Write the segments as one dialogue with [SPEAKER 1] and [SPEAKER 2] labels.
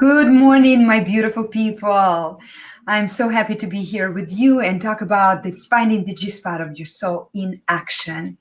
[SPEAKER 1] Good morning, my beautiful people. I'm so happy to be here with you and talk about the finding the G spot of your soul in action.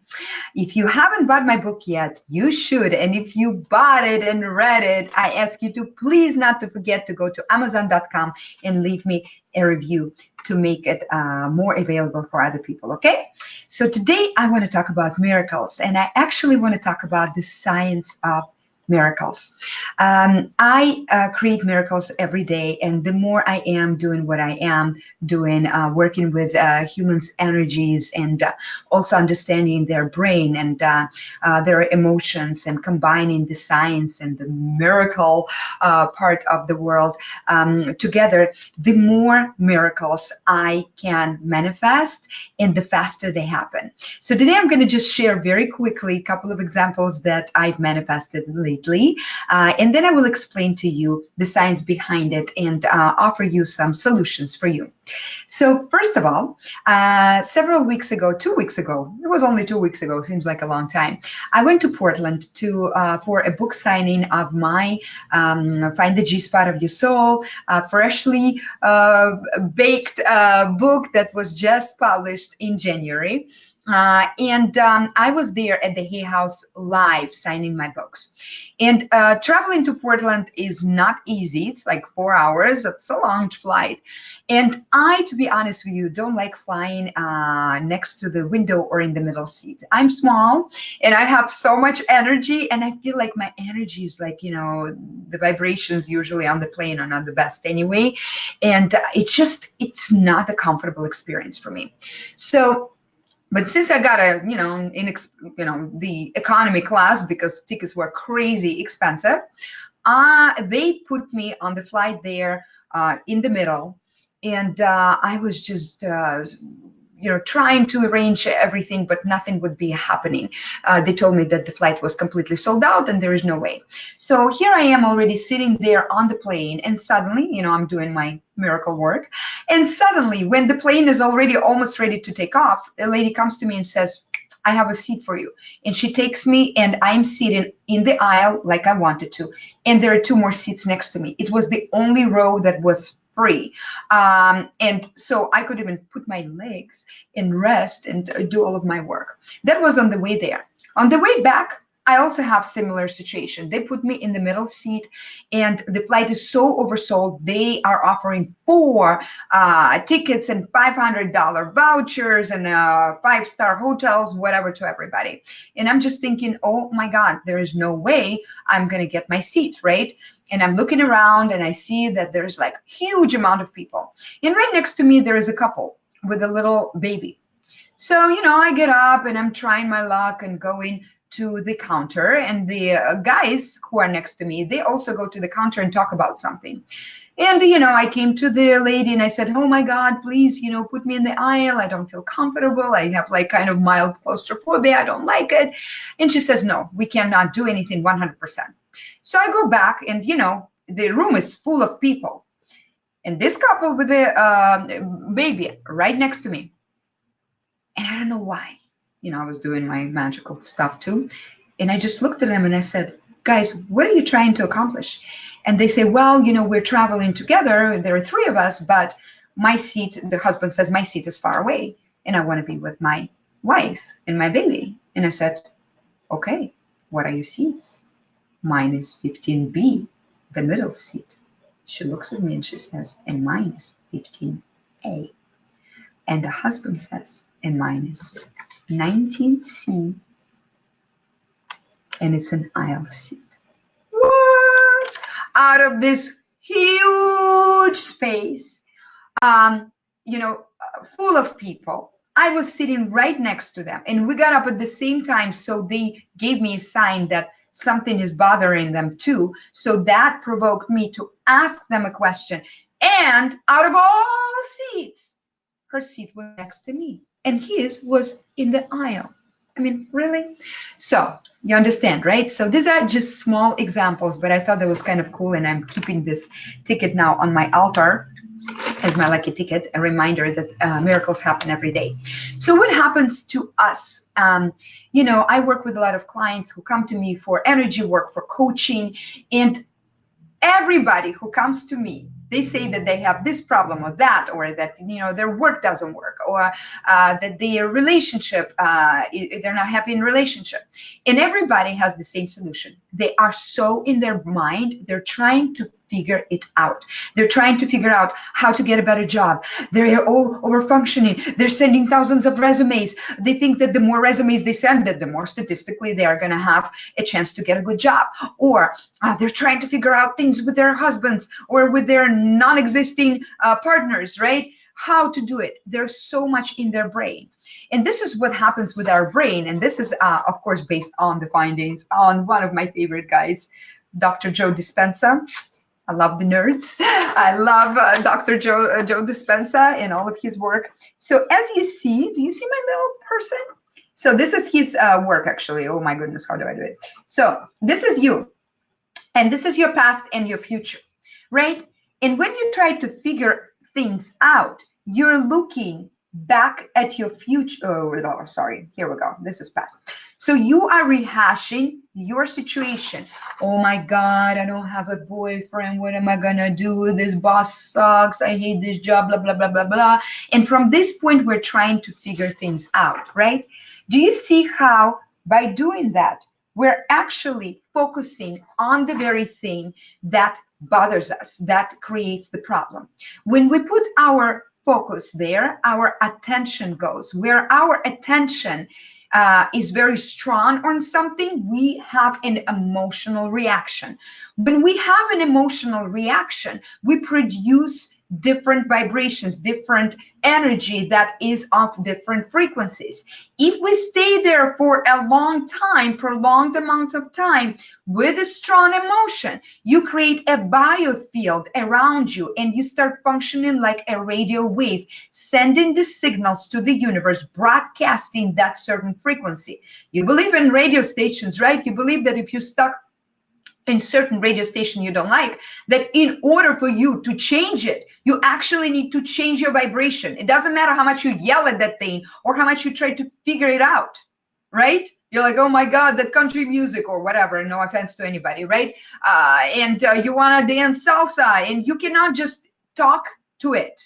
[SPEAKER 1] If you haven't bought my book yet, you should. And if you bought it and read it, I ask you to please not to forget to go to Amazon.com and leave me a review to make it more available for other people, okay? So today I want to talk about miracles, and I actually want to talk about the science of miracles. I create miracles every day, and the more I am doing what I am doing, working with humans' energies and also understanding their brain and their emotions and combining the science and the miracle part of the world together, the more miracles I can manifest and the faster they happen. So today I'm going to just share very quickly a couple of examples that I've manifested lately. And then I will explain to you the science behind it and offer you some solutions for you. So first of all, several weeks ago, 2 weeks ago, it was only 2 weeks ago, seems like a long time, I went to Portland for a book signing of my Find the G Spot of Your Soul, freshly baked book that was just published in January. And I was there at the Hay House live signing my books. And traveling to Portland is not easy. It's like 4 hours. It's a long flight. And I, to be honest with you, don't like flying next to the window or in the middle seat. I'm small and I have so much energy, and I feel like my energy is like, the vibrations usually on the plane are not the best anyway. And it's not a comfortable experience for me. But since I got the economy class because tickets were crazy expensive, they put me on the flight there in the middle, and I was just trying to arrange everything, but nothing would be happening. They told me that the flight was completely sold out and there is no way. So here I am already sitting there on the plane, and suddenly, I'm doing my miracle work. And suddenly, when the plane is already almost ready to take off, a lady comes to me and says, I have a seat for you. And she takes me, and I'm sitting in the aisle like I wanted to. And there are 2 more seats next to me. It was the only row that was free. And so I could even put my legs and rest and do all of my work. That was on the way there. On the way back, I also have similar situation. They put me in the middle seat, and the flight is so oversold. They are offering 4 tickets and $500 vouchers and 5-star hotels, whatever, to everybody. And I'm just thinking, oh my God, there is no way I'm going to get my seat, right? And I'm looking around and I see that there's like huge amount of people. And right next to me, there is a couple with a little baby. So, I get up and I'm trying my luck and going to the counter, and the guys who are next to me, they also go to the counter and talk about something. And, I came to the lady and I said, oh my God, please, put me in the aisle. I don't feel comfortable. I have like kind of mild claustrophobia. I don't like it. And she says, no, we cannot do anything 100%. So I go back and, the room is full of people. And this couple with the baby right next to me. And I don't know why. I was doing my magical stuff too. And I just looked at them and I said, guys, what are you trying to accomplish? And they say, well, we're traveling together. There are 3 of us, but my seat, the husband says, my seat is far away. And I want to be with my wife and my baby. And I said, okay, what are your seats? Mine is 15B, the middle seat. She looks at me and she says, and mine is 15A. And the husband says, and mine is 19C, and it's an aisle seat. What? Out of this huge space, full of people, I was sitting right next to them, and we got up at the same time, so they gave me a sign that something is bothering them too. So that provoked me to ask them a question. And out of all seats, her seat was next to me, and his was in the aisle. I mean, really? So you understand, right? So these are just small examples, but I thought that was kind of cool, and I'm keeping this ticket now on my altar as my lucky ticket, a reminder that miracles happen every day. So what happens to us? I work with a lot of clients who come to me for energy work, for coaching, and everybody who comes to me, they say that they have this problem or that, or that, their work doesn't work, or that their relationship, they're not happy in relationship. And everybody has the same solution. They are so in their mind, they're trying to figure it out. They're trying to figure out how to get a better job. They're all over functioning. They're sending thousands of resumes. They think that the more resumes they send, that the more statistically they are going to have a chance to get a good job. Or they're trying to figure out things with their husbands or with their non-existing partners, right? How to do it. There's so much in their brain. And this is what happens with our brain. And this is, of course, based on the findings on one of my favorite guys, Dr. Joe Dispenza. I love the nerds. I love Dr. Joe Dispenza and all of his work. So as you see, do you see my little person? So this is his work, actually. Oh my goodness, how do I do it? So this is you. And this is your past and your future, right? And when you try to figure things out, you're looking back at your future. Oh, sorry. Here we go. This is past. So you are rehashing your situation. Oh my God, I don't have a boyfriend. What am I gonna do? This boss sucks. I hate this job, blah, blah, blah, blah, blah. And from this point, we're trying to figure things out, right? Do you see how by doing that, we're actually focusing on the very thing that bothers us, that creates the problem? When we put our focus there, our attention goes. Where our attention is very strong on something, we have an emotional reaction. When we have an emotional reaction, we produce different vibrations, different energy that is of different frequencies. If we stay there for a long time, prolonged amount of time with a strong emotion, you create a biofield around you and you start functioning like a radio wave, sending the signals to the universe, broadcasting that certain frequency. You believe in radio stations, right? You believe that if you're stuck in certain radio station you don't like, that in order for you to change it, you actually need to change your vibration. It doesn't matter how much you yell at that thing or how much you try to figure it out, right? You're like, oh my God, that country music or whatever, no offense to anybody, right? And you want to dance salsa and you cannot just talk to it.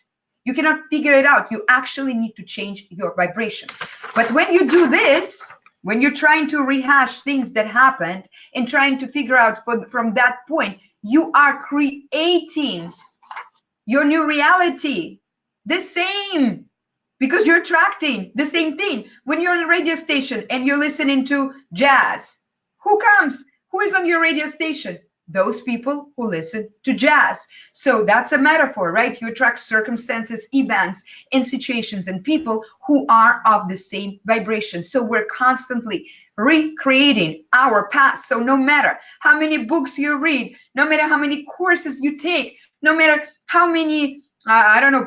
[SPEAKER 1] You cannot figure it out. You actually need to change your vibration. But when you do this, when you're trying to rehash things that happened and trying to figure out from that point, you are creating your new reality, the same, because you're attracting the same thing. When you're on a radio station and you're listening to jazz, who comes? Who is on your radio station? Those people who listen to jazz. So that's a metaphor, right? You attract circumstances, events, and situations and people who are of the same vibration. So we're constantly recreating our past. So no matter how many books you read, no matter how many courses you take, no matter how many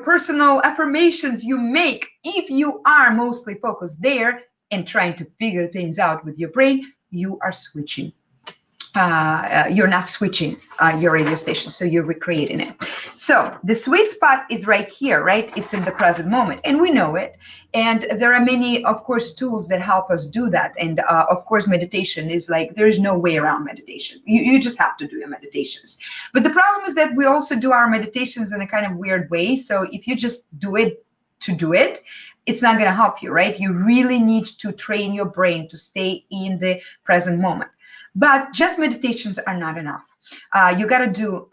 [SPEAKER 1] personal affirmations you make, if you are mostly focused there and trying to figure things out with your brain, you are switching. You're not switching your radio station, so you're recreating it. So the sweet spot is right here, right? It's in the present moment, and we know it. And there are many, of course, tools that help us do that. And of course, meditation is like, there's no way around meditation. You just have to do your meditations. But the problem is that we also do our meditations in a kind of weird way. So if you just do it to do it, it's not going to help you, right? You really need to train your brain to stay in the present moment. But just meditations are not enough. You got to do,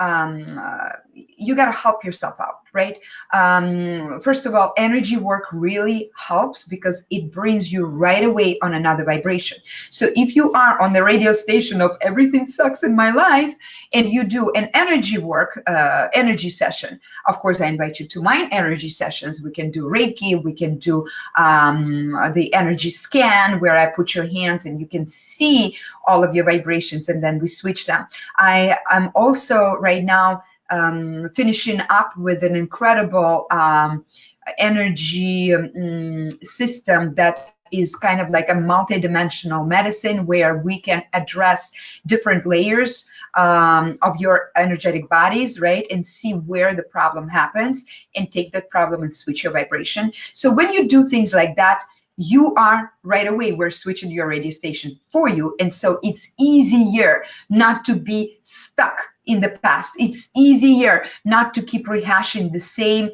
[SPEAKER 1] you got to help yourself out, right? First of all, energy work really helps because it brings you right away on another vibration. So if you are on the radio station of everything sucks in my life and you do an energy work, energy session, of course, I invite you to my energy sessions. We can do Reiki, we can do the energy scan where I put your hands and you can see all of your vibrations and then we switch them. I'm also right now finishing up with an incredible energy system that is kind of like a multidimensional medicine where we can address different layers of your energetic bodies, right? And see where the problem happens and take that problem and switch your vibration. So when you do things like that, you are right away, we're switching your radio station for you. And so it's easier not to be stuck in the past. It's easier not to keep rehashing the same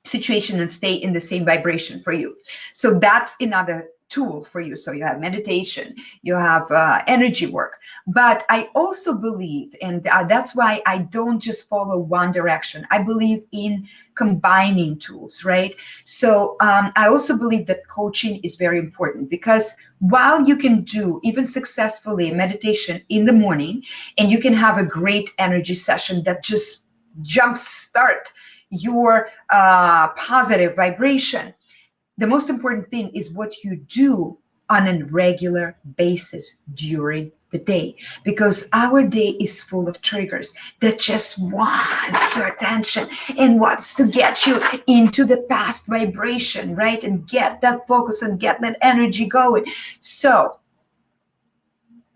[SPEAKER 1] situation and stay in the same vibration for you. So that's another tool for you. So you have meditation, you have energy work. But I also believe, and that's why I don't just follow one direction. I believe in combining tools, right? So I also believe that coaching is very important, because while you can do even successfully meditation in the morning, and you can have a great energy session that just jumpstart your positive vibration, the most important thing is what you do on a regular basis during the day, because our day is full of triggers that just wants your attention and wants to get you into the past vibration, right? And get that focus and get that energy going. So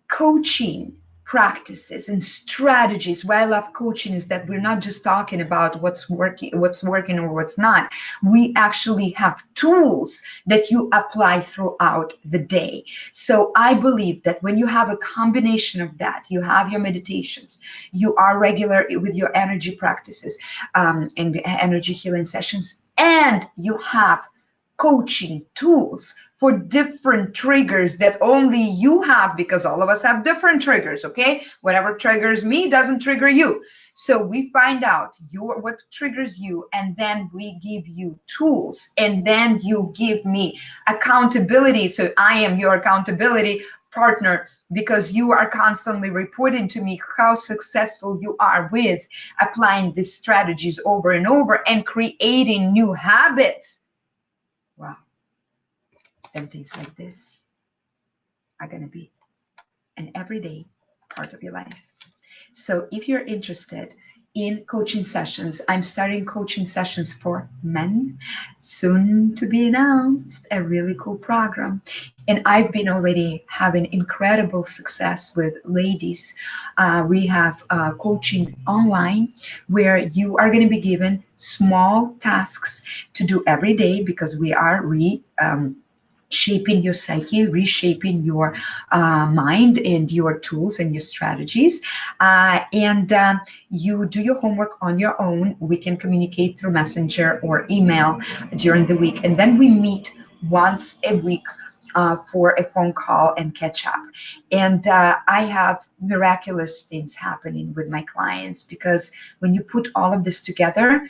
[SPEAKER 1] coaching practices and strategies, why I love coaching is that we're not just talking about what's working or what's not. We actually have tools that you apply throughout the day. So I believe that when you have a combination of that, you have your meditations, you are regular with your energy practices and energy healing sessions, and you have coaching tools for different triggers that only you have, because all of us have different triggers, okay? Whatever triggers me doesn't trigger you. So we find out what triggers you, and then we give you tools, and then you give me accountability. So I am your accountability partner, because you are constantly reporting to me how successful you are with applying these strategies over and over and creating new habits. Wow. And things like this are going to be an everyday part of your life. So if you're interested in coaching sessions, I'm starting coaching sessions for men, soon to be announced, a really cool program. And I've been already having incredible success with ladies. We have coaching online where you are going to be given small tasks to do every day, because we are shaping your psyche, reshaping your mind and your tools and your strategies. And you do your homework on your own. We can communicate through Messenger or email during the week. And then we meet once a week for a phone call and catch up. And I have miraculous things happening with my clients, because when you put all of this together,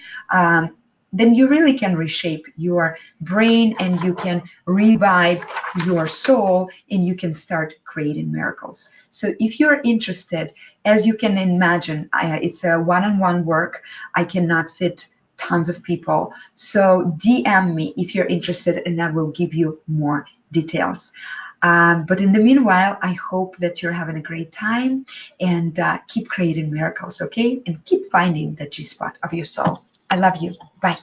[SPEAKER 1] then you really can reshape your brain, and you can revive your soul, and you can start creating miracles. So if you're interested, as you can imagine, it's a one-on-one work. I cannot fit tons of people. So DM me if you're interested, and I will give you more details. But in the meanwhile, I hope that you're having a great time, and keep creating miracles, okay? And keep finding the G-spot of your soul. I love you. Bye.